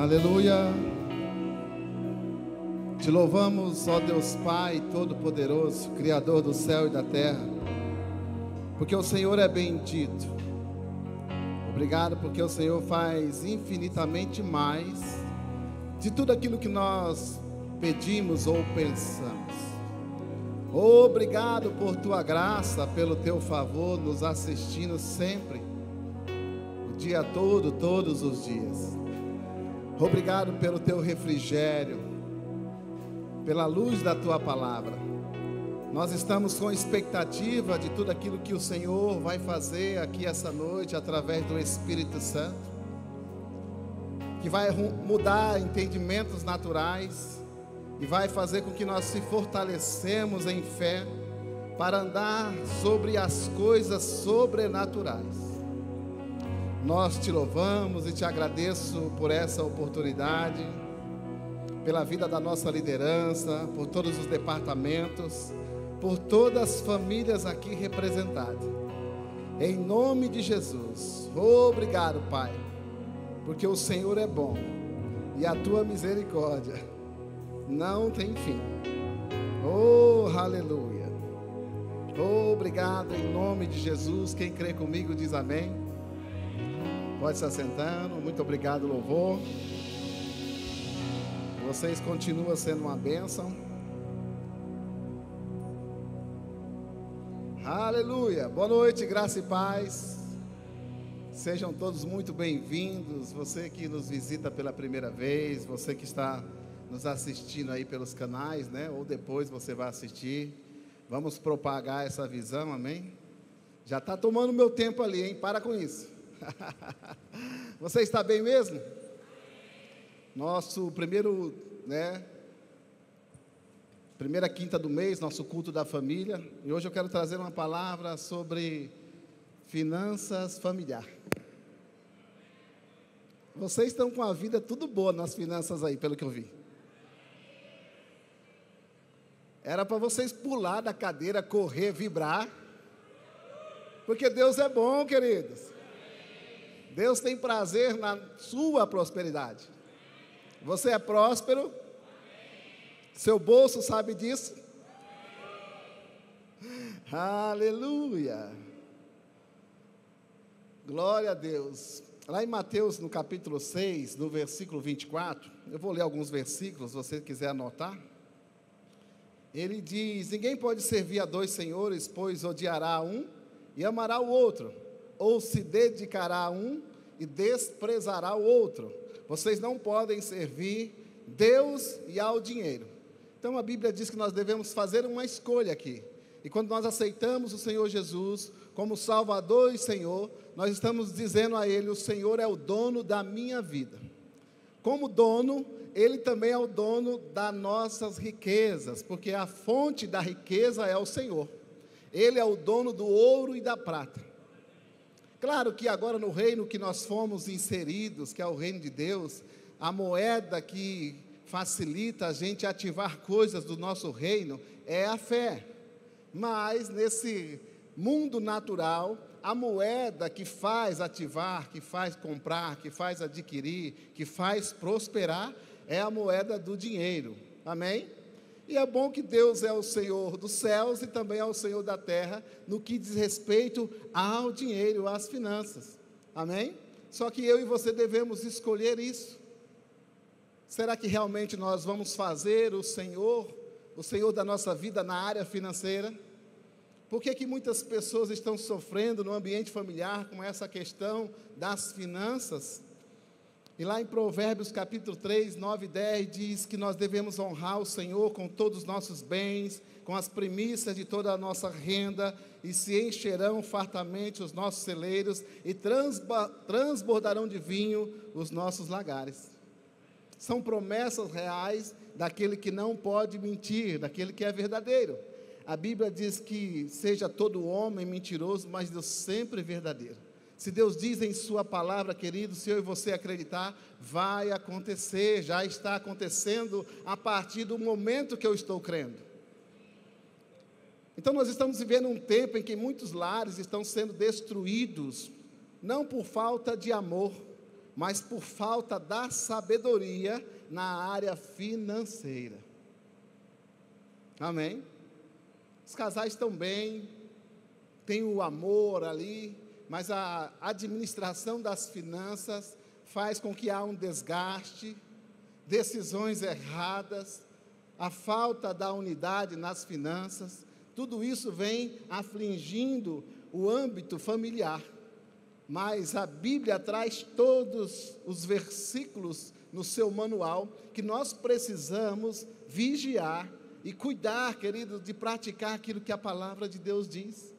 Aleluia. Te louvamos, ó Deus Pai Todo-Poderoso, Criador do céu e da terra, porque o Senhor é bendito. Obrigado porque o Senhor faz infinitamente mais de tudo aquilo que nós pedimos ou pensamos. Obrigado por tua graça, pelo teu favor, nos assistindo sempre, o dia todo, todos os dias. Obrigado pelo teu refrigério, pela luz da tua palavra. Nós estamos com expectativa de tudo aquilo que o Senhor vai fazer aqui essa noite, através do Espírito Santo, que vai mudar entendimentos naturais e vai fazer com que nós se fortalecemos em fé para andar sobre as coisas sobrenaturais. Nós te louvamos e te agradeço por essa oportunidade, pela vida da nossa liderança, por todos os departamentos, por todas as famílias aqui representadas. Em nome de Jesus, obrigado, Pai, porque o Senhor é bom e a tua misericórdia não tem fim. Oh, aleluia. Obrigado em nome de Jesus. Quem crê comigo diz amém. Pode se assentando. Muito obrigado, louvor. Vocês continuam sendo uma bênção. Aleluia. Boa noite, graça e paz. Sejam todos muito bem-vindos. Você que nos visita pela primeira vez, você que está nos assistindo aí pelos canais, né? Ou depois você vai assistir. Vamos propagar essa visão, amém? Já está tomando meu tempo ali, hein? Para com isso. Você está bem mesmo? Nosso primeiro, primeira quinta do mês, nosso culto da família. E hoje eu quero trazer uma palavra sobre finanças familiar. Vocês estão com a vida tudo boa nas finanças aí, pelo que eu vi. Era para vocês pular da cadeira, correr, vibrar. Porque Deus é bom, queridos. Deus tem prazer na sua prosperidade. Você é próspero? Seu bolso sabe disso? Aleluia! Glória a Deus. Lá em Mateus, no capítulo 6, no versículo 24, eu vou ler alguns versículos, se você quiser anotar. Ele diz: ninguém pode servir a dois senhores, pois odiará um e amará o outro, ou se dedicará a um e desprezará o outro. Vocês não podem servir Deus e ao dinheiro. Então a Bíblia diz que nós devemos fazer uma escolha aqui. E quando nós aceitamos o Senhor Jesus como Salvador e Senhor, nós estamos dizendo a Ele: o Senhor é o dono da minha vida. Como dono, Ele também é o dono das nossas riquezas, porque a fonte da riqueza é o Senhor. Ele é o dono do ouro e da prata. Claro que agora no reino que nós fomos inseridos, que é o reino de Deus, a moeda que facilita a gente ativar coisas do nosso reino é a fé. Mas nesse mundo natural, a moeda que faz ativar, que faz comprar, que faz adquirir, que faz prosperar, é a moeda do dinheiro. Amém? E é bom que Deus é o Senhor dos céus e também é o Senhor da terra, no que diz respeito ao dinheiro, às finanças. Amém? Só que eu e você devemos escolher isso. Será que realmente nós vamos fazer o Senhor da nossa vida na área financeira? Por que muitas pessoas estão sofrendo no ambiente familiar com essa questão das finanças? E lá em Provérbios capítulo 3, 9 e 10 diz que nós devemos honrar o Senhor com todos os nossos bens, com as primícias de toda a nossa renda, e se encherão fartamente os nossos celeiros, e transbordarão de vinho os nossos lagares. São promessas reais daquele que não pode mentir, daquele que é verdadeiro. A Bíblia diz que seja todo homem mentiroso, mas Deus sempre verdadeiro. Se Deus diz em sua palavra, querido, se eu e você acreditar, vai acontecer, já está acontecendo a partir do momento que eu estou crendo. Então nós estamos vivendo um tempo em que muitos lares estão sendo destruídos, não por falta de amor, mas por falta da sabedoria na área financeira. Amém? Os casais estão bem, tem o amor ali, mas a administração das finanças faz com que há um desgaste, decisões erradas, a falta da unidade nas finanças, tudo isso vem afligindo o âmbito familiar. Mas a Bíblia traz todos os versículos no seu manual que nós precisamos vigiar e cuidar, queridos, de praticar aquilo que a palavra de Deus diz.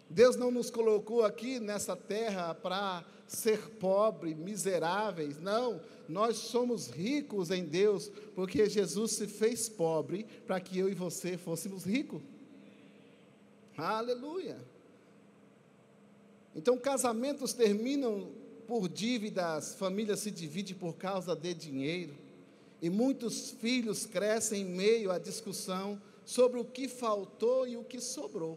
Deus não nos colocou aqui nessa terra para ser pobres, miseráveis, não, nós somos ricos em Deus, porque Jesus se fez pobre para que eu e você fôssemos ricos. Aleluia! Então, casamentos terminam por dívidas, famílias se dividem por causa de dinheiro, e muitos filhos crescem em meio à discussão sobre o que faltou e o que sobrou.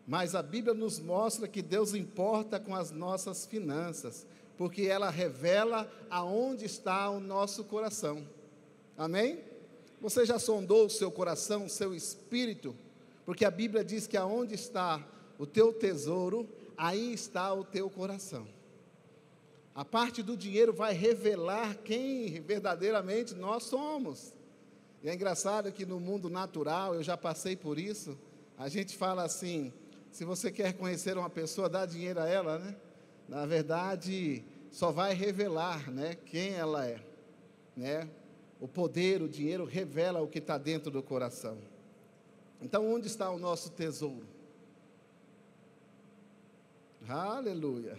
Mas a Bíblia nos mostra que Deus importa com as nossas finanças, porque ela revela aonde está o nosso coração. Amém? Você já sondou o seu coração, o seu espírito? Porque a Bíblia diz que aonde está o teu tesouro, aí está o teu coração. A parte do dinheiro vai revelar quem verdadeiramente nós somos. E é engraçado que no mundo natural, eu já passei por isso, a gente fala assim, se você quer conhecer uma pessoa, dá dinheiro a ela, né? Na verdade, só vai revelar, né, quem ela é, né? O poder, o dinheiro revela o que está dentro do coração. Então, onde está o nosso tesouro? Aleluia!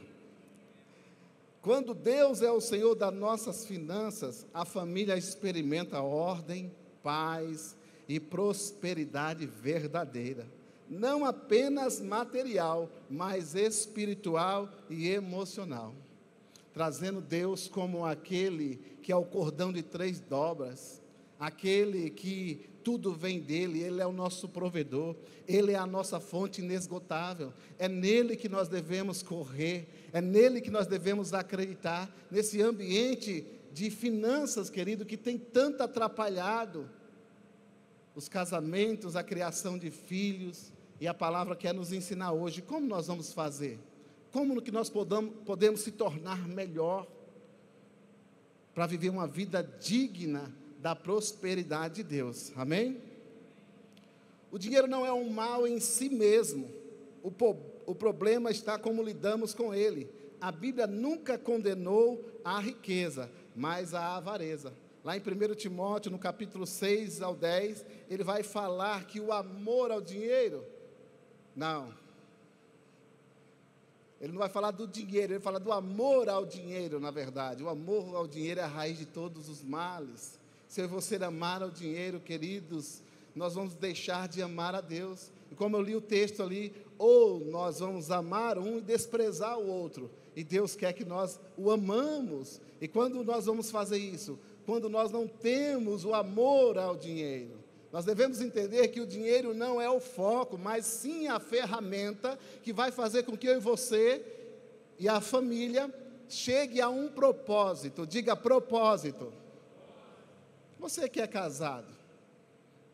Quando Deus é o Senhor das nossas finanças, a família experimenta ordem, paz e prosperidade verdadeira. Não apenas material, mas espiritual e emocional. Trazendo Deus como aquele que é o cordão de 3 dobras, aquele que tudo vem dele, ele é o nosso provedor, ele é a nossa fonte inesgotável, é nele que nós devemos correr, é nele que nós devemos acreditar, nesse ambiente de finanças, querido, que tem tanto atrapalhado os casamentos, a criação de filhos, e a palavra quer nos ensinar hoje, como nós vamos fazer, como que nós podemos se tornar melhor, para viver uma vida digna da prosperidade de Deus, amém? O dinheiro não é um mal em si mesmo, o problema está como lidamos com ele. A Bíblia nunca condenou a riqueza, mas a avareza. Lá em 1 Timóteo, no capítulo 6 ao 10, ele vai falar que o amor ao dinheiro, não, ele não vai falar do dinheiro, ele vai falar do amor ao dinheiro, na verdade. O amor ao dinheiro é a raiz de todos os males. Se você amar ao dinheiro, queridos, nós vamos deixar de amar a Deus. E como eu li o texto ali, ou nós vamos amar um e desprezar o outro. E Deus quer que nós o amamos. E quando nós vamos fazer isso? Quando nós não temos o amor ao dinheiro. Nós devemos entender que o dinheiro não é o foco, mas sim a ferramenta que vai fazer com que eu e você e a família chegue a um propósito. Diga propósito. Você que é casado,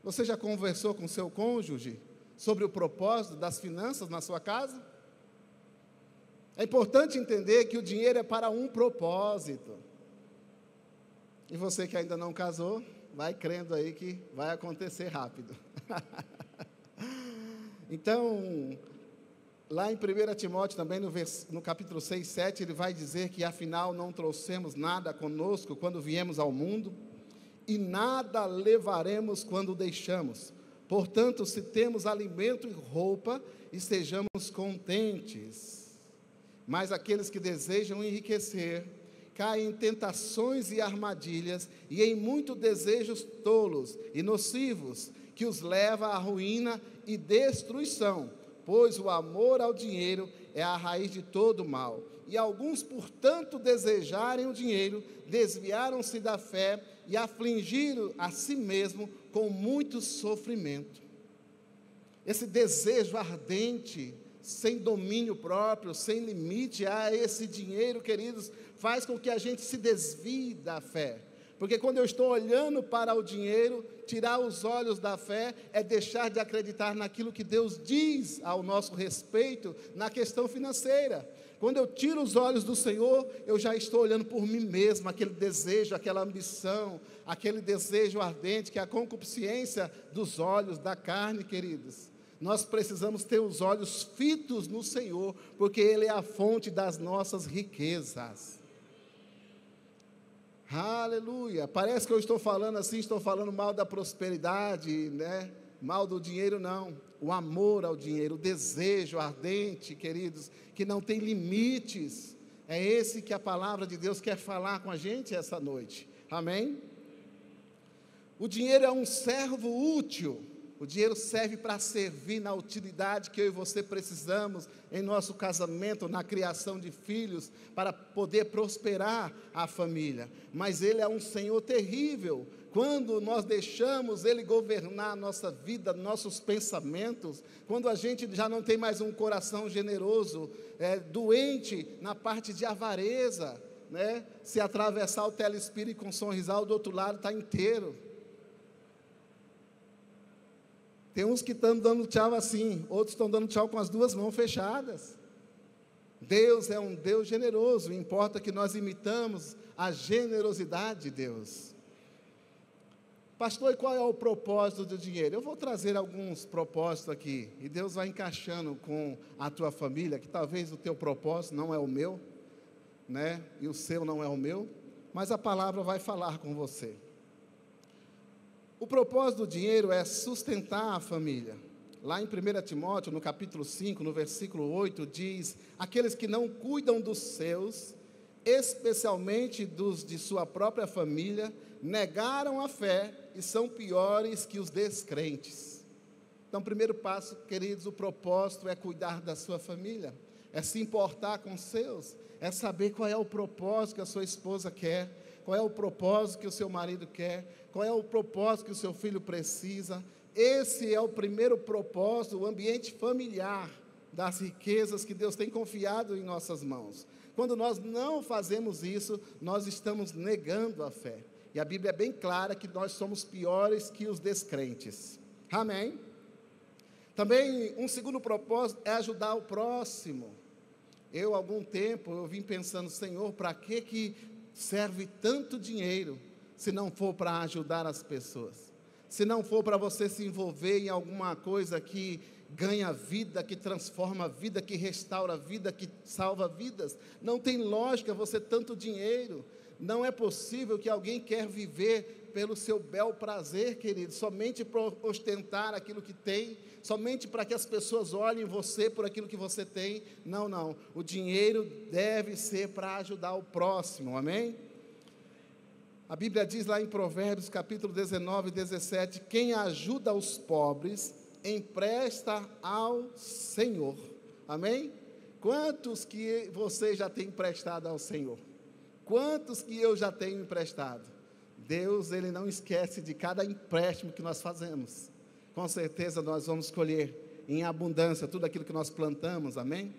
você já conversou com seu cônjuge sobre o propósito das finanças na sua casa? É importante entender que o dinheiro é para um propósito. E você que ainda não casou, vai crendo aí que vai acontecer rápido. Então, lá em 1 Timóteo também, no capítulo 6, 7, ele vai dizer que afinal não trouxemos nada conosco quando viemos ao mundo, e nada levaremos quando deixamos. Portanto, se temos alimento e roupa, estejamos contentes. Mas aqueles que desejam enriquecer, caem em tentações e armadilhas, e em muitos desejos tolos e nocivos, que os leva à ruína e destruição, pois o amor ao dinheiro é a raiz de todo mal. E alguns, por tanto desejarem o dinheiro, desviaram-se da fé e afligiram a si mesmo com muito sofrimento. Esse desejo ardente sem domínio próprio, sem limite a esse dinheiro, queridos, faz com que a gente se desvie da fé. Porque quando eu estou olhando para o dinheiro, tirar os olhos da fé é deixar de acreditar naquilo que Deus diz ao nosso respeito na questão financeira. Quando eu tiro os olhos do Senhor, eu já estou olhando por mim mesmo, aquele desejo, aquela ambição, aquele desejo ardente, que é a concupiscência dos olhos, da carne, queridos. Nós precisamos ter os olhos fitos no Senhor, porque Ele é a fonte das nossas riquezas. Aleluia. Parece que eu estou falando assim, estou falando mal da prosperidade, né? Mal do dinheiro, não. O amor ao dinheiro, o desejo ardente, queridos, que não tem limites. É esse que a palavra de Deus quer falar com a gente essa noite. Amém? O dinheiro é um servo útil. O dinheiro serve para servir na utilidade que eu e você precisamos em nosso casamento, na criação de filhos, para poder prosperar a família. Mas ele é um senhor terrível. Quando nós deixamos ele governar a nossa vida, nossos pensamentos, quando a gente já não tem mais um coração generoso, doente na parte de avareza, né? Se atravessar o telespírito com Sorrisal, do outro lado está inteiro. Tem uns que estão dando tchau assim, outros estão dando tchau com as duas mãos fechadas. Deus é um Deus generoso, importa que nós imitamos a generosidade de Deus. Pastor, e qual é o propósito do dinheiro? Eu vou trazer alguns propósitos aqui, e Deus vai encaixando com a tua família, que talvez o teu propósito não é o meu, né? E o seu não é o meu, mas a palavra vai falar com você. O propósito do dinheiro é sustentar a família. Lá em 1 Timóteo, no capítulo 5, no versículo 8, diz: aqueles que não cuidam dos seus, especialmente dos de sua própria família, negaram a fé e são piores que os descrentes. Então, primeiro passo, queridos, o propósito é cuidar da sua família, é se importar com os seus, é saber qual é o propósito que a sua esposa quer, qual é o propósito que o seu marido quer, qual é o propósito que o seu filho precisa. Esse é o primeiro propósito, o ambiente familiar das riquezas que Deus tem confiado em nossas mãos. Quando nós não fazemos isso, nós estamos negando a fé. E a Bíblia é bem clara que nós somos piores que os descrentes. Amém? Também, um segundo propósito é ajudar o próximo. Há algum tempo, eu vim pensando: Senhor, para que serve tanto dinheiro, se não for para ajudar as pessoas? Se não for para você se envolver em alguma coisa que ganha vida, que transforma a vida, que restaura a vida, que salva vidas, não tem lógica você tanto dinheiro. Não é possível que alguém quer viver pelo seu bel prazer, querido, somente para ostentar aquilo que tem, somente para que as pessoas olhem você por aquilo que você tem. Não, não, o dinheiro deve ser para ajudar o próximo, amém? A Bíblia diz lá em Provérbios, capítulo 19, 17, quem ajuda os pobres, empresta ao Senhor, amém? Quantos que você já tem emprestado ao Senhor? Quantos que eu já tenho emprestado? Deus, Ele não esquece de cada empréstimo que nós fazemos. Com certeza nós vamos colher em abundância tudo aquilo que nós plantamos, amém?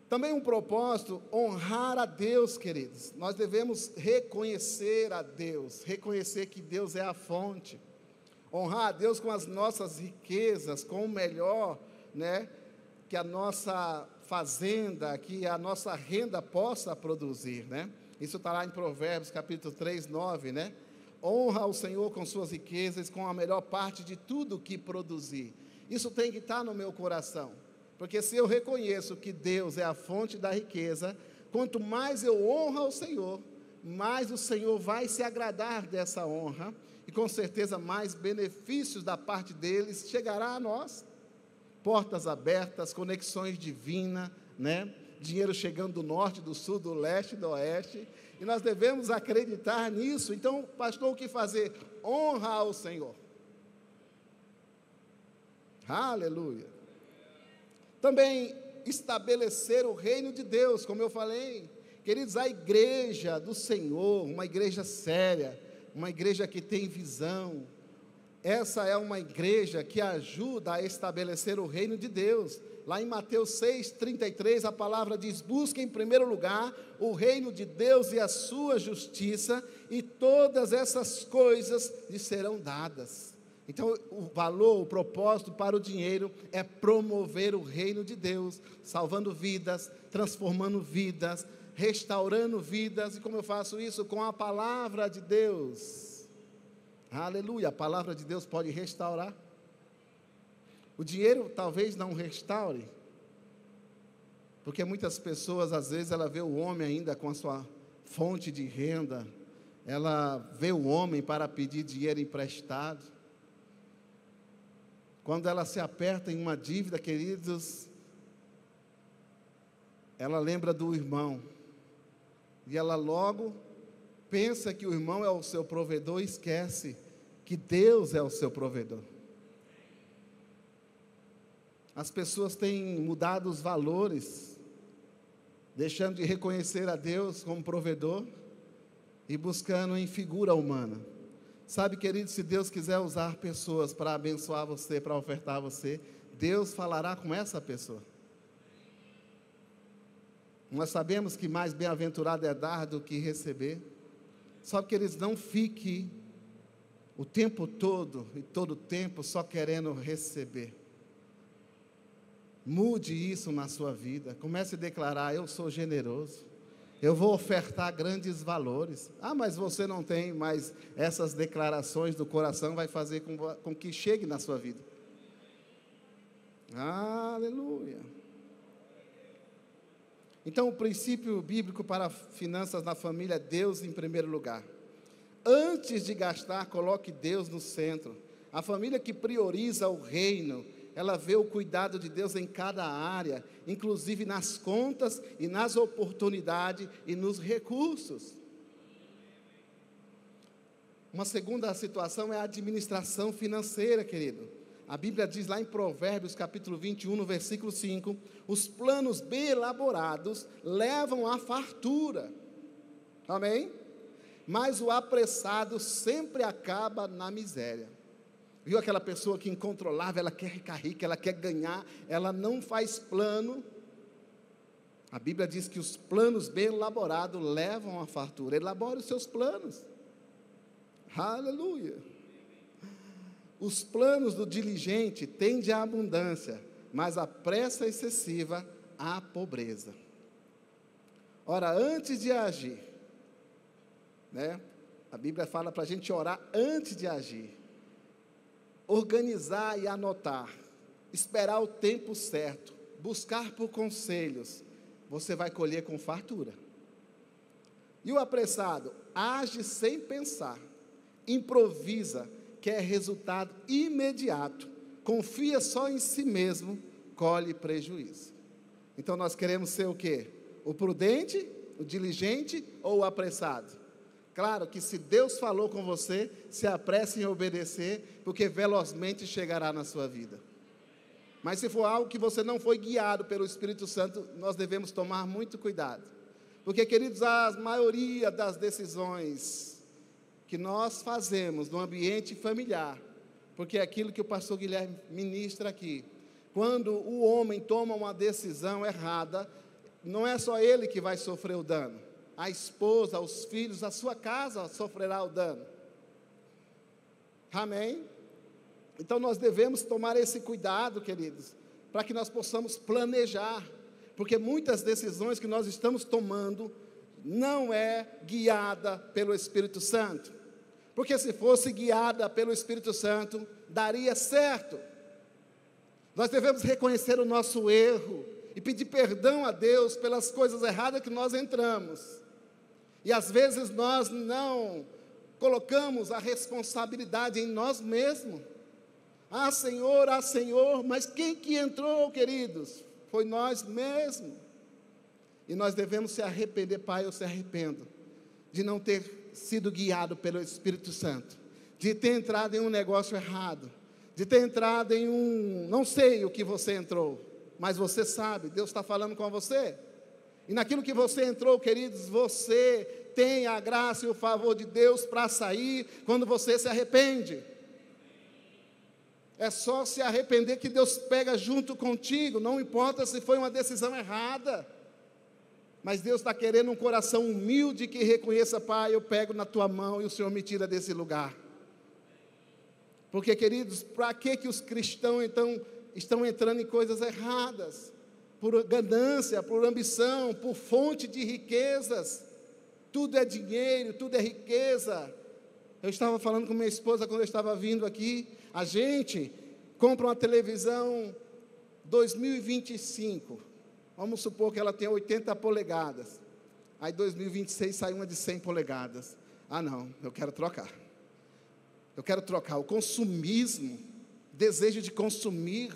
Também um propósito, honrar a Deus, queridos. Nós devemos reconhecer a Deus, reconhecer que Deus é a fonte. Honrar a Deus com as nossas riquezas, com o melhor, né, que a nossa fazenda, que a nossa renda possa produzir, né? Isso está lá em Provérbios, capítulo 3, 9, né? Honra o Senhor com suas riquezas, com a melhor parte de tudo que produzir. Isso tem que estar no meu coração, porque se eu reconheço que Deus é a fonte da riqueza, quanto mais eu honro ao Senhor, mais o Senhor vai se agradar dessa honra, e com certeza mais benefícios da parte deles chegará a nós. Portas abertas, conexões divinas, né? Dinheiro chegando do norte, do sul, do leste, do oeste, e nós devemos acreditar nisso. Então, pastor, o que fazer? Honra ao Senhor. Aleluia. Também estabelecer o reino de Deus, como eu falei, queridos, a igreja do Senhor, uma igreja séria, uma igreja que tem visão, essa é uma igreja que ajuda a estabelecer o reino de Deus. Lá em Mateus 6,33, a palavra diz: busque em primeiro lugar o reino de Deus e a sua justiça, e todas essas coisas lhe serão dadas. Então, o valor, o propósito para o dinheiro é promover o reino de Deus, salvando vidas, transformando vidas, restaurando vidas. E como eu faço isso? Com a palavra de Deus. Aleluia, a palavra de Deus pode restaurar. O dinheiro talvez não restaure, porque muitas pessoas, às vezes, ela vê o homem ainda com a sua fonte de renda, ela vê o homem para pedir dinheiro emprestado. Quando ela se aperta em uma dívida, queridos, ela lembra do irmão, e ela logo pensa que o irmão é o seu provedor e esquece que Deus é o seu provedor. As pessoas têm mudado os valores, deixando de reconhecer a Deus como provedor e buscando em figura humana. Sabe, querido, se Deus quiser usar pessoas para abençoar você, para ofertar você, Deus falará com essa pessoa. Nós sabemos que mais bem-aventurado é dar do que receber. Só que eles não fiquem o tempo todo e todo o tempo só querendo receber. Mude isso na sua vida. Comece a declarar: eu sou generoso, eu vou ofertar grandes valores. Ah, mas você não tem, mas essas declarações do coração vai fazer com que chegue na sua vida. Aleluia. Então, o princípio bíblico para finanças na família é Deus em primeiro lugar. Antes de gastar, coloque Deus no centro. A família que prioriza o reino, ela vê o cuidado de Deus em cada área, inclusive nas contas e nas oportunidades e nos recursos. Uma segunda situação é a administração financeira, querido. A Bíblia diz lá em Provérbios, capítulo 21, no versículo 5, os planos bem elaborados levam à fartura. Amém? Mas o apressado sempre acaba na miséria. Viu aquela pessoa que incontrolável, ela quer ficar rica, ela quer ganhar, ela não faz plano. A Bíblia diz que os planos bem elaborados levam à fartura. Elabore os seus planos. Aleluia. Os planos do diligente tendem à abundância, mas a pressa excessiva à pobreza. Ora, antes de agir, a Bíblia fala para a gente orar antes de agir. Organizar e anotar, esperar o tempo certo, buscar por conselhos, você vai colher com fartura. E o apressado age sem pensar, improvisa, quer resultado imediato, confia só em si mesmo, colhe prejuízo. Então nós queremos ser o quê? O prudente, o diligente ou o apressado? Claro que se Deus falou com você, se apresse em obedecer, porque velozmente chegará na sua vida. Mas se for algo que você não foi guiado pelo Espírito Santo, nós devemos tomar muito cuidado. Porque, queridos, a maioria das decisões que nós fazemos no ambiente familiar, porque é aquilo que o pastor Guilherme ministra aqui, quando o homem toma uma decisão errada, não é só ele que vai sofrer o dano. A esposa, os filhos, a sua casa sofrerá o dano. Amém? Então nós devemos tomar esse cuidado, queridos, para que nós possamos planejar, porque muitas decisões que nós estamos tomando não é guiada pelo Espírito Santo, porque se fosse guiada pelo Espírito Santo, daria certo. Nós devemos reconhecer o nosso erro e pedir perdão a Deus pelas coisas erradas que nós entramos. E às vezes nós não colocamos a responsabilidade em nós mesmos. Ah, Senhor, mas quem que entrou, queridos? Foi nós mesmos. E nós devemos se arrepender. Pai, eu se arrependo de não ter sido guiado pelo Espírito Santo, de ter entrado em um negócio errado, de ter entrado em não sei o que você entrou, mas você sabe, Deus está falando com você. E naquilo que você entrou, queridos, você tem a graça e o favor de Deus para sair quando você se arrepende. É só se arrepender que Deus pega junto contigo, não importa se foi uma decisão errada. Mas Deus está querendo um coração humilde que reconheça: Pai, eu pego na tua mão e o Senhor me tira desse lugar. Porque, queridos, para que os cristãos então estão entrando em coisas erradas? Por ganância, por ambição, por fonte de riquezas. Tudo é dinheiro, tudo é riqueza. Eu estava falando com minha esposa quando eu estava vindo aqui. A gente compra uma televisão 2025. Vamos supor que ela tenha 80 polegadas. Aí 2026 sai uma de 100 polegadas. Ah não, eu quero trocar. Eu quero trocar. O consumismo, desejo de consumir.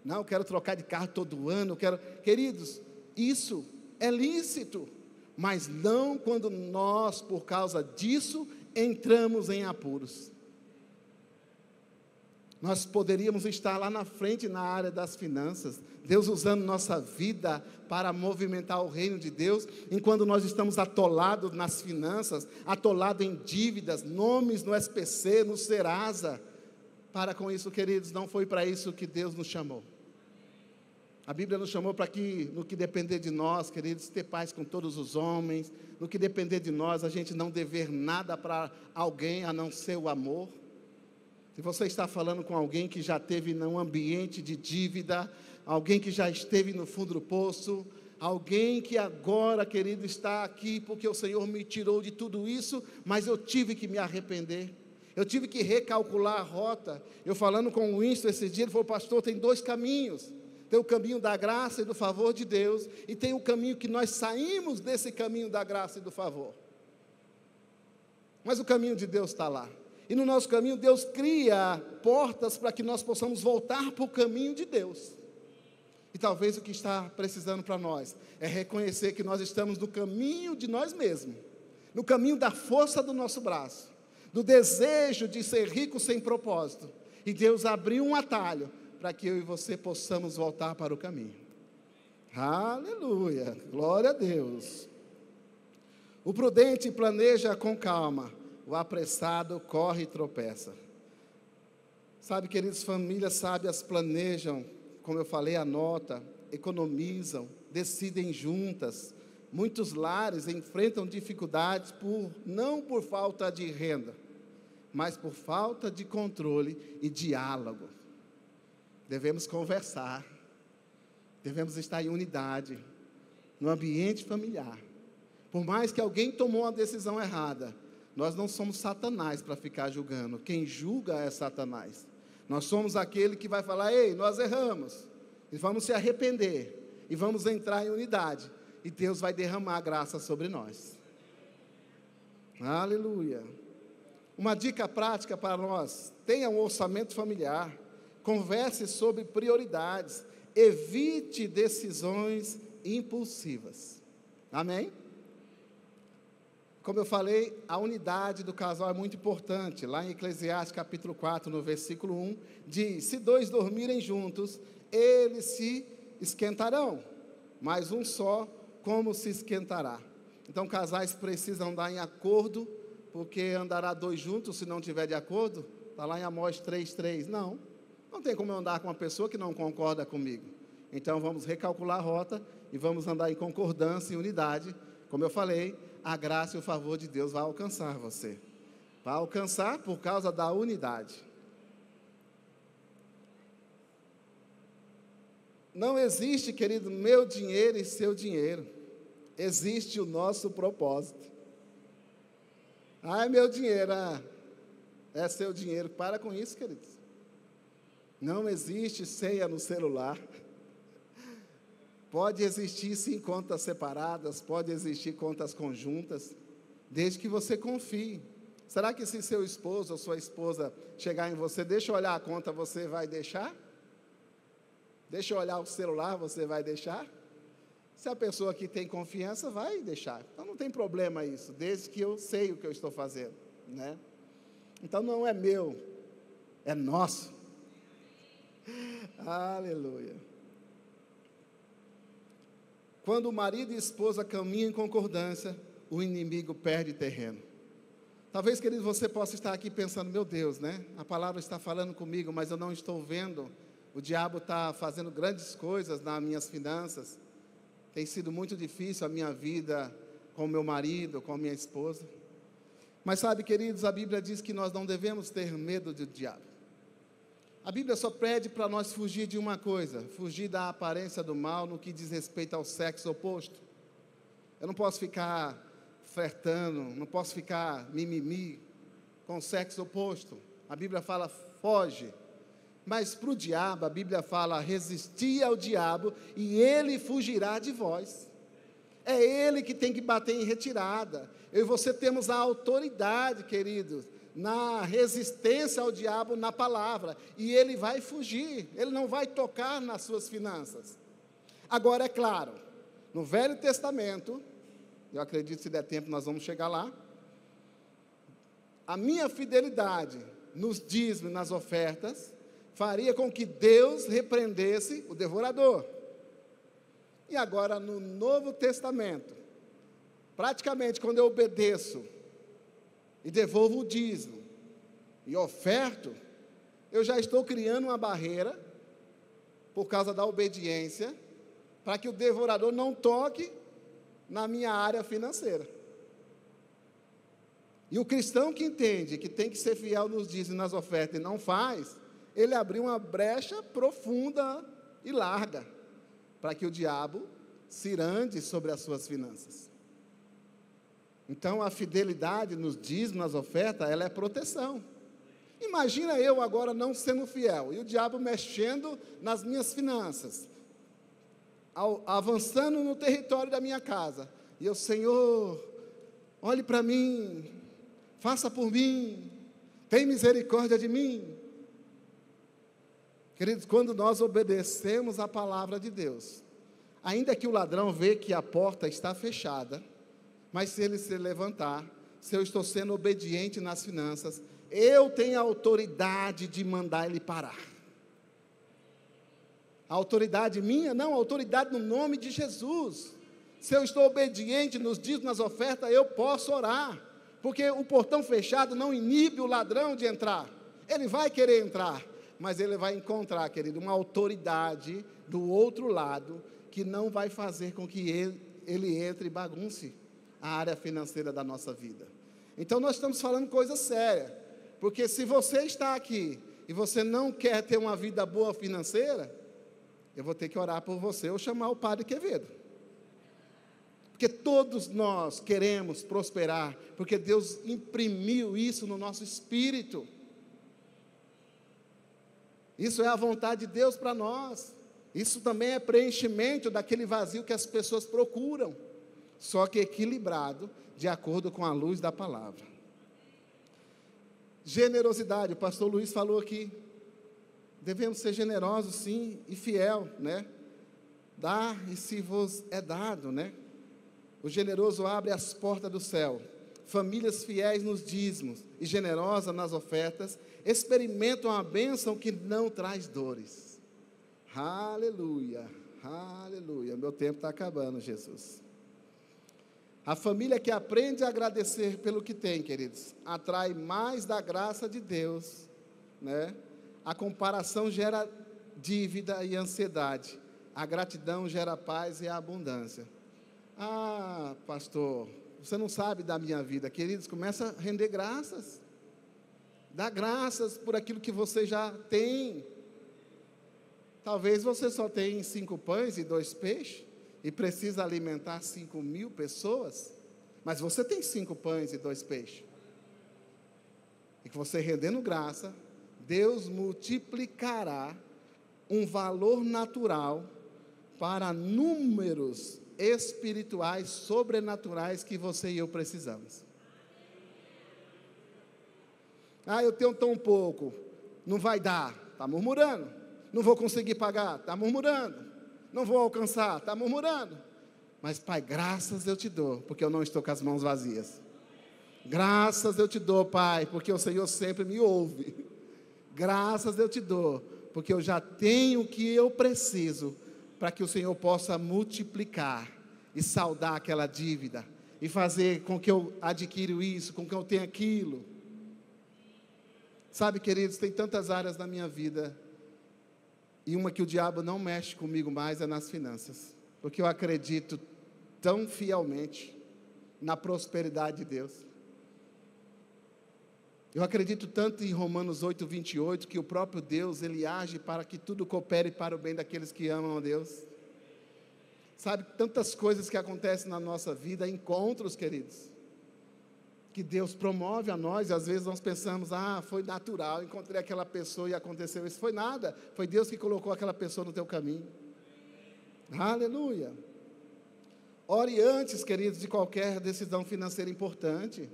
Não, eu quero trocar de carro todo ano. Eu quero... Queridos, isso é lícito. Mas não quando nós, por causa disso, entramos em apuros. Nós poderíamos estar lá na frente na área das finanças, Deus usando nossa vida para movimentar o reino de Deus, enquanto nós estamos atolados nas finanças, atolados em dívidas, nomes no SPC, no Serasa. Para com isso, queridos, não foi para isso que Deus nos chamou. A Bíblia nos chamou para que, no que depender de nós, queridos, ter paz com todos os homens, no que depender de nós, a gente não dever nada para alguém a não ser o amor. Se você está falando com alguém que já esteve num ambiente de dívida, alguém que já esteve no fundo do poço, alguém que agora, querido, está aqui porque o Senhor me tirou de tudo isso, mas eu tive que me arrepender, eu tive que recalcular a rota. Eu falando com o Winston esse dia, ele falou: pastor, tem dois caminhos. Tem o caminho da graça e do favor de Deus, e tem o caminho que nós saímos desse caminho da graça e do favor. Mas o caminho de Deus está lá. E no nosso caminho, Deus cria portas para que nós possamos voltar para o caminho de Deus. E talvez o que está precisando para nós é reconhecer que nós estamos no caminho de nós mesmos, no caminho da força do nosso braço, do desejo de ser rico sem propósito. E Deus abriu um atalho para que eu e você possamos voltar para o caminho. Aleluia, glória a Deus. O prudente planeja com calma, o apressado corre e tropeça. Sabe, queridos, famílias sábias planejam, como eu falei, anotam, economizam, decidem juntas. Muitos lares enfrentam dificuldades não por falta de renda, mas por falta de controle e diálogo. Devemos conversar, devemos estar em unidade, no ambiente familiar. Por mais que alguém tomou uma decisão errada, nós não somos Satanás para ficar julgando. Quem julga é Satanás. Nós somos aquele que vai falar: ei, nós erramos, e vamos se arrepender, e vamos entrar em unidade, e Deus vai derramar graça sobre nós. Aleluia. Uma dica prática para nós: tenha um orçamento familiar, converse sobre prioridades, evite decisões impulsivas. Amém? Como eu falei, a unidade do casal é muito importante. Lá em Eclesiastes capítulo 4, no versículo 1, diz: se dois dormirem juntos, eles se esquentarão, mas um só, como se esquentará? Então, casais precisam andar em acordo, porque andará dois juntos se não tiver de acordo. Está lá em Amós 3:3. Não tem como eu andar com uma pessoa que não concorda comigo. Então, vamos recalcular a rota e vamos andar em concordância e unidade. Como eu falei, a graça e o favor de Deus vai alcançar você. Vai alcançar por causa da unidade. Não existe, querido, meu dinheiro e seu dinheiro. Existe o nosso propósito. É meu dinheiro, é seu dinheiro. Para com isso, queridos. Não existe senha no celular. Pode existir, sim, contas separadas, pode existir contas conjuntas, desde que você confie. Será que se seu esposo ou sua esposa chegar em você: deixa eu olhar a conta, você vai deixar? Deixa eu olhar o celular, você vai deixar? Se a pessoa que tem confiança, vai deixar. Então não tem problema isso, desde que eu sei o que eu estou fazendo, né? Então não é meu, é nosso. Aleluia. Quando o marido e a esposa caminham em concordância, o inimigo perde terreno. Talvez, querido, você possa estar aqui pensando, meu Deus, né? A palavra está falando comigo, mas eu não estou vendo. O diabo está fazendo grandes coisas nas minhas finanças. Tem sido muito difícil a minha vida com o meu marido, com a minha esposa. Mas sabe, queridos, a Bíblia diz que nós não devemos ter medo do diabo. A Bíblia só pede para nós fugir de uma coisa, fugir da aparência do mal no que diz respeito ao sexo oposto. Eu não posso ficar flertando, não posso ficar mimimi com o sexo oposto. A Bíblia fala, foge. Mas para o diabo, a Bíblia fala, resistir ao diabo e ele fugirá de vós. É ele que tem que bater em retirada. Eu e você temos a autoridade, queridos, na resistência ao diabo na palavra. E ele vai fugir, ele não vai tocar nas suas finanças. Agora, é claro, no Velho Testamento, eu acredito que se der tempo nós vamos chegar lá, a minha fidelidade nos dízimos, nas ofertas, faria com que Deus repreendesse o devorador. E agora, no Novo Testamento, praticamente quando eu obedeço e devolvo o dízimo e oferto, eu já estou criando uma barreira, por causa da obediência, para que o devorador não toque na minha área financeira. E o cristão que entende que tem que ser fiel nos dízimos e nas ofertas e não faz, ele abriu uma brecha profunda e larga, para que o diabo cirande sobre as suas finanças. Então, a fidelidade nos dízimos, nas ofertas, ela é proteção. Imagina eu agora não sendo fiel, e o diabo mexendo nas minhas finanças, avançando no território da minha casa, e eu, Senhor, olhe para mim, faça por mim, tem misericórdia de mim. Queridos, quando nós obedecemos a palavra de Deus, ainda que o ladrão vê que a porta está fechada, mas se ele se levantar, se eu estou sendo obediente nas finanças, eu tenho a autoridade de mandar ele parar. A autoridade minha? Não, a autoridade no nome de Jesus. Se eu estou obediente nos dízimos, nas ofertas, eu posso orar, porque o portão fechado não inibe o ladrão de entrar. Ele vai querer entrar, mas ele vai encontrar, querido, uma autoridade do outro lado, que não vai fazer com que ele entre e bagunce a área financeira da nossa vida. Então nós estamos falando coisa séria, porque se você está aqui, e você não quer ter uma vida boa financeira, eu vou ter que orar por você, ou chamar o Padre Quevedo. Porque todos nós queremos prosperar, porque Deus imprimiu isso no nosso espírito. Isso é a vontade de Deus para nós. Isso também é preenchimento daquele vazio que as pessoas procuram, só que equilibrado, de acordo com a luz da palavra. Generosidade, o pastor Luiz falou aqui, devemos ser generosos sim, e fiel, né? Dar e se vos é dado, né? O generoso abre as portas do céu. Famílias fiéis nos dízimos e generosas nas ofertas experimentam a bênção que não traz dores. Aleluia, aleluia. Meu tempo está acabando, Jesus. A família que aprende a agradecer pelo que tem, queridos, atrai mais da graça de Deus, né? A comparação gera dívida e ansiedade. A gratidão gera paz e abundância. Ah, pastor, você não sabe da minha vida. Queridos, começa a render graças. Dá graças por aquilo que você já tem. Talvez você só tenha 5 pães e 2 peixes, e precisa alimentar 5.000 pessoas, mas você tem 5 pães e 2 peixes. E que você rendendo graça, Deus multiplicará um valor natural para números espirituais, sobrenaturais que você e eu precisamos. Ah, eu tenho tão pouco, não vai dar, está murmurando. Não vou conseguir pagar, está murmurando. Não vou alcançar, está murmurando. Mas, Pai, graças eu te dou, porque eu não estou com as mãos vazias. Graças eu te dou, Pai, porque o Senhor sempre me ouve. Graças eu te dou, porque eu já tenho o que eu preciso, para que o Senhor possa multiplicar e saldar aquela dívida, e fazer com que eu adquira isso, com que eu tenha aquilo. Sabe, queridos, tem tantas áreas na minha vida, e uma que o diabo não mexe comigo mais é nas finanças, porque eu acredito tão fielmente na prosperidade de Deus. Eu acredito tanto em Romanos 8, 28, que o próprio Deus, Ele age para que tudo coopere para o bem daqueles que amam a Deus. Sabe, tantas coisas que acontecem na nossa vida, encontros, queridos, que Deus promove a nós, e às vezes nós pensamos, foi natural, encontrei aquela pessoa e aconteceu isso. Foi nada, foi Deus que colocou aquela pessoa no teu caminho. Aleluia. Ore antes, queridos, de qualquer decisão financeira importante.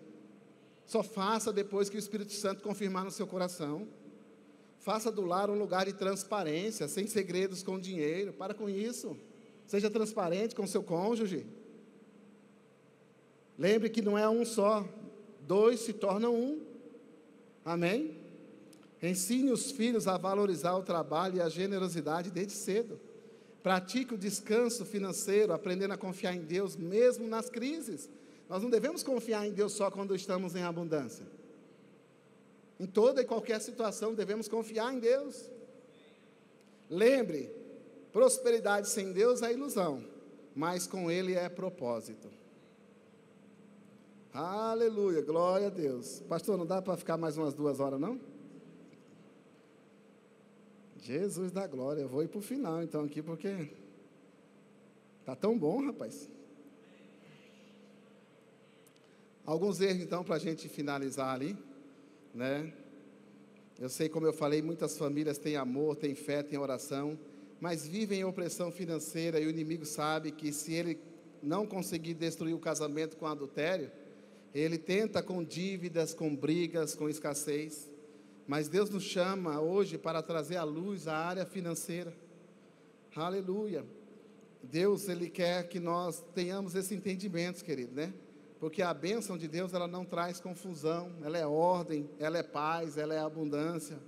Só faça depois que o Espírito Santo confirmar no seu coração. Faça do lar um lugar de transparência, sem segredos com dinheiro. Para com isso. Seja transparente com seu cônjuge. Lembre que não é um só, dois se tornam um. Amém? Ensine os filhos a valorizar o trabalho e a generosidade desde cedo. Pratique o descanso financeiro, aprendendo a confiar em Deus mesmo nas crises. Nós não devemos confiar em Deus só quando estamos em abundância. Em toda e qualquer situação devemos confiar em Deus. Lembre, prosperidade sem Deus é ilusão, mas com Ele é propósito. Aleluia, glória a Deus. Pastor, não dá para ficar mais umas 2 horas, não? Jesus da glória, eu vou ir para o final então aqui, porque está tão bom, rapaz. Alguns erros então para a gente finalizar ali, né? Eu sei, como eu falei, muitas famílias têm amor, têm fé, têm oração, mas vivem em opressão financeira, e o inimigo sabe que se ele não conseguir destruir o casamento com adultério, ele tenta com dívidas, com brigas, com escassez. Mas Deus nos chama hoje para trazer à luz a área financeira. Aleluia. Deus, Ele quer que nós tenhamos esse entendimento, querido, né? Porque a bênção de Deus, ela não traz confusão, ela é ordem, ela é paz, ela é abundância.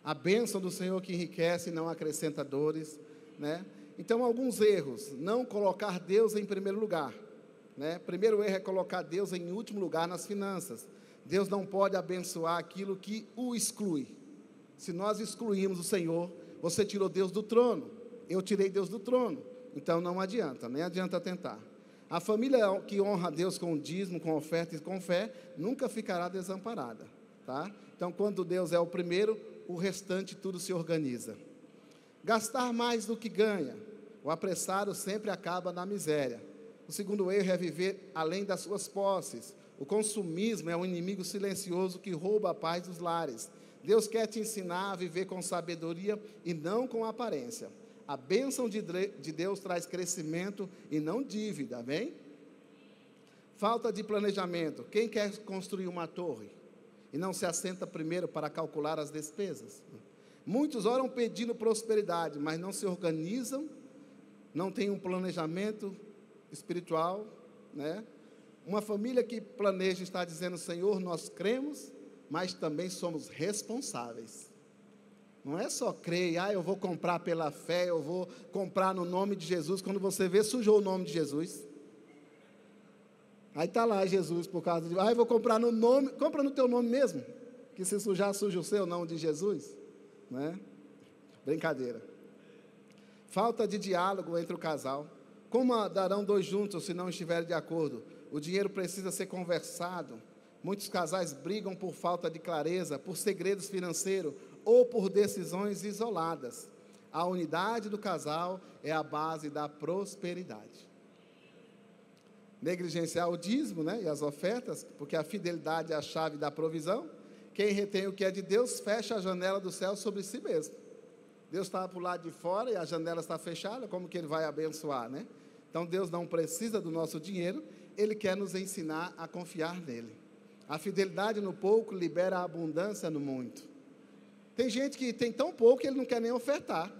A bênção do Senhor que enriquece e não acrescenta dores, né? Então, alguns erros: não colocar Deus em primeiro lugar, né? Primeiro erro é colocar Deus em último lugar nas finanças. Deus não pode abençoar aquilo que o exclui. Se nós excluímos o Senhor, você tirou Deus do trono, eu tirei Deus do trono, então não adianta, nem adianta tentar. A família que honra a Deus com dízimo, com oferta e com fé, nunca ficará desamparada, tá? Então, quando Deus é o primeiro, o restante tudo se organiza. Gastar mais do que ganha. O apressado sempre acaba na miséria. O segundo erro é viver além das suas posses. O consumismo é um inimigo silencioso que rouba a paz dos lares. Deus quer te ensinar a viver com sabedoria e não com aparência. A bênção de Deus traz crescimento e não dívida, amém? Falta de planejamento. Quem quer construir uma torre e não se assenta primeiro para calcular as despesas? Muitos oram pedindo prosperidade, mas não se organizam, não têm um planejamento espiritual, né? Uma família que planeja está dizendo: Senhor, nós cremos, mas também somos responsáveis. Não é só crer, eu vou comprar pela fé, eu vou comprar no nome de Jesus. Quando você vê, sujou o nome de Jesus. Aí está lá Jesus por causa de, eu vou comprar no nome, compra no teu nome mesmo, que se sujar, suja o seu nome de Jesus, né? Brincadeira. Falta de diálogo entre o casal. Como andarão dois juntos se não estiverem de acordo? O dinheiro precisa ser conversado. Muitos casais brigam por falta de clareza, por segredos financeiros ou por decisões isoladas. A unidade do casal é a base da prosperidade. Negligenciar o dízimo, né, e as ofertas, porque a fidelidade é a chave da provisão. Quem retém o que é de Deus, fecha a janela do céu sobre si mesmo. Deus está para o lado de fora e a janela está fechada, como que Ele vai abençoar, né? Então, Deus não precisa do nosso dinheiro, Ele quer nos ensinar a confiar nele. A fidelidade no pouco libera a abundância no muito. Tem gente que tem tão pouco que ele não quer nem ofertar.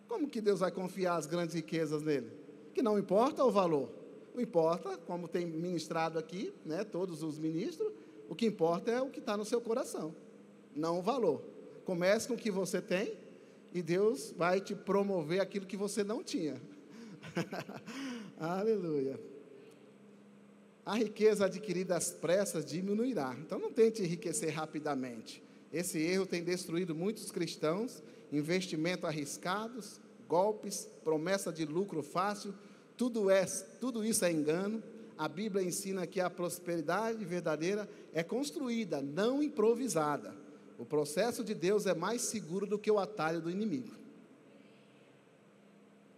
Como que Deus vai confiar as grandes riquezas nele? Que não importa o valor. Não importa, como tem ministrado aqui, né, todos os ministros, o que importa é o que está no seu coração, não o valor. Comece com o que você tem e Deus vai te promover aquilo que você não tinha. Aleluia. a riqueza adquirida às pressas diminuirá. Então não tente enriquecer rapidamente. Esse erro tem destruído muitos cristãos, investimentos arriscados, golpes, promessa de lucro fácil, tudo isso é engano. A Bíblia ensina que a prosperidade verdadeira é construída, não improvisada. O processo de Deus é mais seguro do que o atalho do inimigo.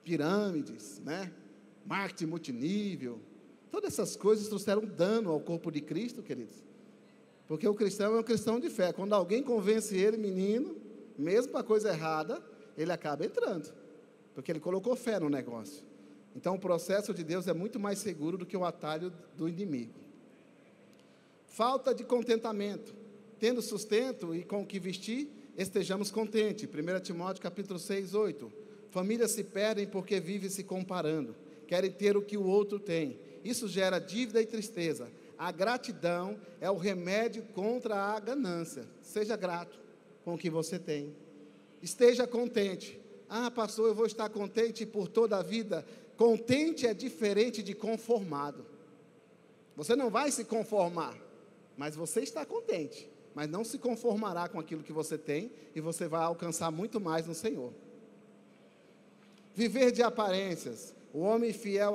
Pirâmides, né? Marketing multinível, todas essas coisas trouxeram dano ao corpo de Cristo, queridos. Porque o cristão é um cristão de fé. Quando alguém convence ele, menino, mesmo para a coisa errada, ele acaba entrando, porque ele colocou fé no negócio. Então o processo de Deus é muito mais seguro do que o atalho do inimigo. Falta de contentamento. Tendo sustento e com o que vestir, estejamos contentes. 1 Timóteo capítulo 6, 8. Famílias se perdem porque vivem se comparando, querem ter o que o outro tem. Isso gera dívida e tristeza. A gratidão é o remédio contra a ganância. Seja grato com o que você tem. Esteja contente. Ah, pastor, eu vou estar contente por toda a vida. Contente é diferente de conformado. Você não vai se conformar, mas você está contente. Mas não se conformará com aquilo que você tem, e você vai alcançar muito mais no Senhor. Viver de aparências. O homem fiel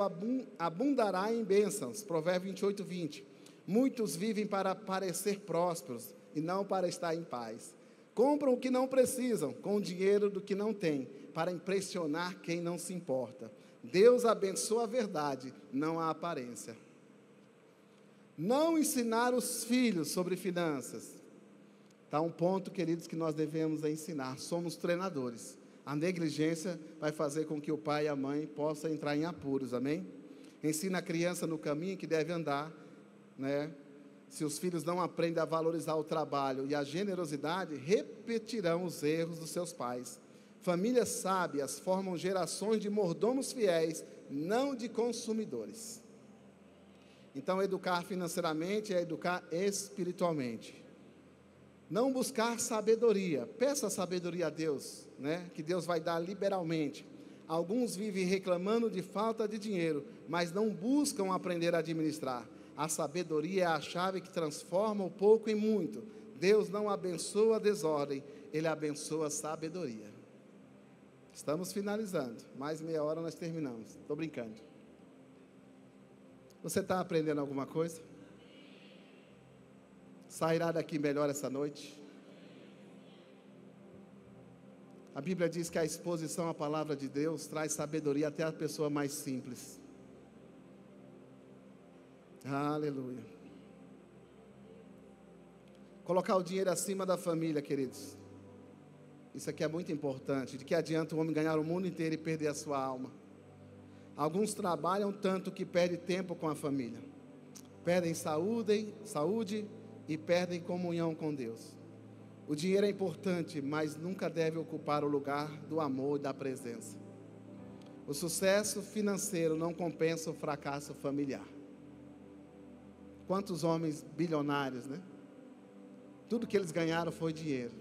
abundará em bênçãos. Provérbios 28, 20. Muitos vivem para parecer prósperos e não para estar em paz. Compram o que não precisam, com o dinheiro do que não têm, para impressionar quem não se importa. Deus abençoa a verdade, não a aparência. Não ensinar os filhos sobre finanças. Está um ponto, queridos, que nós devemos ensinar. Somos treinadores. A negligência vai fazer com que o pai e a mãe possam entrar em apuros, amém? Ensina a criança no caminho que deve andar, né? Se os filhos não aprendem a valorizar o trabalho e a generosidade, repetirão os erros dos seus pais. Famílias sábias formam gerações de mordomos fiéis, não de consumidores. Então, educar financeiramente é educar espiritualmente. Não buscar sabedoria. Peça sabedoria a Deus, né? Que Deus vai dar liberalmente. Alguns vivem reclamando de falta de dinheiro, mas não buscam aprender a administrar. A sabedoria é a chave que transforma o pouco em muito. Deus não abençoa a desordem, Ele abençoa a sabedoria. Estamos finalizando. Mais meia hora nós terminamos. Estou brincando. Você está aprendendo alguma coisa? Sairá daqui melhor essa noite? A Bíblia diz que a exposição à palavra de Deus traz sabedoria até a pessoa mais simples. Aleluia. Colocar o dinheiro acima da família, queridos. Isso aqui é muito importante. De que adianta o homem ganhar o mundo inteiro e perder a sua alma? Alguns trabalham tanto que perdem tempo com a família. Perdem saúde e perdem comunhão com Deus. O dinheiro é importante, mas nunca deve ocupar o lugar do amor e da presença. O sucesso financeiro não compensa o fracasso familiar. Quantos homens bilionários, né? Tudo que eles ganharam foi dinheiro.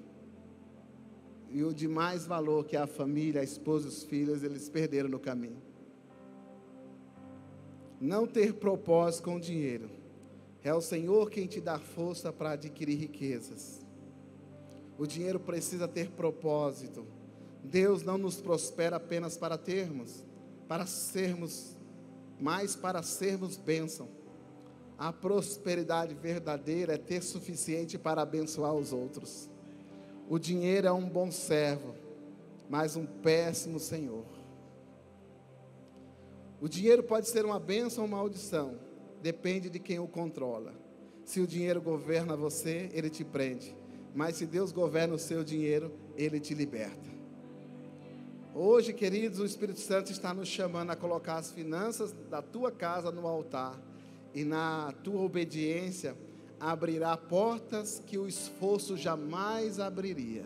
E o de mais valor, que é a família, a esposa e os filhos, eles perderam no caminho. Não ter propósito com o dinheiro. É o Senhor quem te dá força para adquirir riquezas. O dinheiro precisa ter propósito. Deus não nos prospera apenas para termos, mas para sermos bênção. A prosperidade verdadeira é ter suficiente para abençoar os outros. O dinheiro é um bom servo, mas um péssimo senhor. O dinheiro pode ser uma bênção ou uma maldição, depende de quem o controla. Se o dinheiro governa você, ele te prende. Mas se Deus governa o seu dinheiro, Ele te liberta. Hoje, queridos, o Espírito Santo está nos chamando a colocar as finanças da tua casa no altar. E na tua obediência, abrirá portas que o esforço jamais abriria.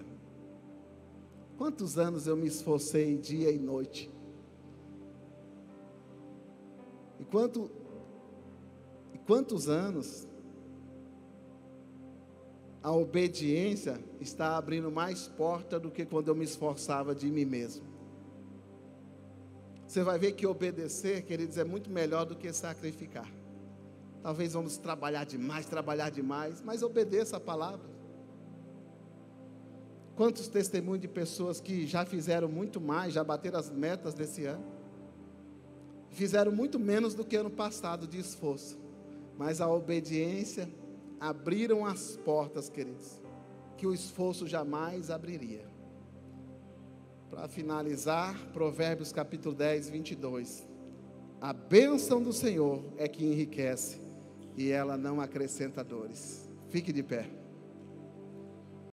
Quantos anos eu me esforcei dia e noite? E quantos anos a obediência está abrindo mais porta do que quando eu me esforçava de mim mesmo. Você vai ver que obedecer, queridos, é muito melhor do que sacrificar. Talvez vamos trabalhar demais, mas obedeça a palavra. Quantos testemunhos de pessoas que já fizeram muito mais, já bateram as metas desse ano, fizeram muito menos do que ano passado de esforço, mas a obediência abriram as portas, queridos, que o esforço jamais abriria. Para finalizar, Provérbios capítulo 10, 22. A bênção do Senhor é que enriquece, e ela não acrescenta dores. Fique de pé.